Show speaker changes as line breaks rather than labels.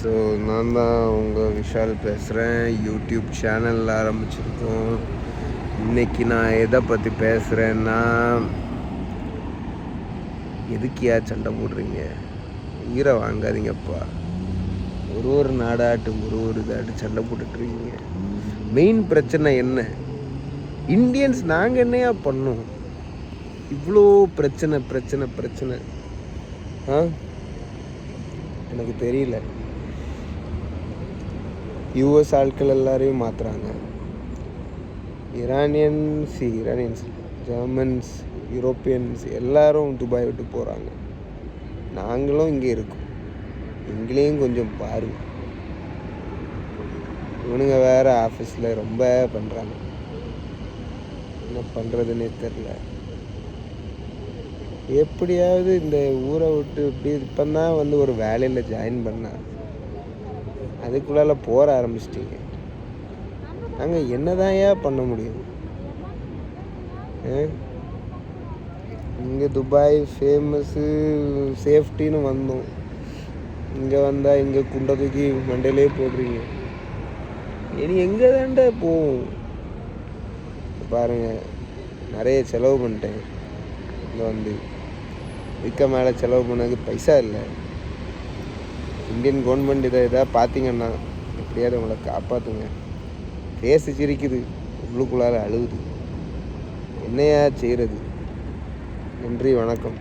So நான் தான் உங்கள் விஷால் பேசுகிறேன். யூடியூப் சேனல் ஆரம்பிச்சிருக்கோம். இன்றைக்கி நான் எதை பற்றி பேசுகிறேன்னா, எதுக்கியா சண்டை போடுறீங்க? உயிரை வாங்காதீங்கப்பா. ஒரு நாடாட்டு ஒரு இதாட்டு சண்டை போட்டுட்ருக்கீங்க. மெயின் பிரச்சனை என்ன? இந்தியன்ஸ் நாங்கள் என்னையா பண்ணோம்? இவ்வளோ பிரச்சனை எனக்கு தெரியல. யூஎஸ் ஆட்கள் எல்லாரையும் மாற்றுறாங்க. ஈரானியன்ஸ் ஜெர்மன்ஸ், யூரோப்பியன்ஸ் எல்லாரும் துபாய் விட்டு போகிறாங்க. நாங்களும் இங்கே இருக்கோம். எங்களையும் கொஞ்சம் பாருங்க. இவனுங்க வேறு ஆஃபீஸில் ரொம்ப பண்ணுறாங்க. என்ன பண்ணுறதுன்னே தெரில. எப்படியாவது இந்த ஊரை விட்டு இப்போ தான் ஒரு வேலையில் ஜாயின் பண்ணேன். அதுக்குள்ளால போற ஆரம்பிச்சிட்டிங்க. நாங்கள் என்னதான் பண்ண முடியும்? இங்கே துபாய் ஃபேமஸ்ஸு சேஃப்டின்னு வந்தோம். இங்கே வந்தால் இங்கே குண்டை தூக்கி மண்டையிலே போடுறீங்க. இனி எங்கே தாண்டா போவோம்? பாருங்கள், நிறைய செலவு பண்ணிட்டேன். இங்கே இதுக்கு மேலே செலவு பண்ணதுக்கு பைசா இல்லை. இந்தியன் கவர்மெண்ட் இதை பார்த்தீங்கன்னா எப்படியாவது உங்களை காப்பாற்றுங்க. பேசி சிரிக்குது, உள்ளுக்குள்ளார அழுகுது. என்னையா செய்கிறது? நன்றி, வணக்கம்.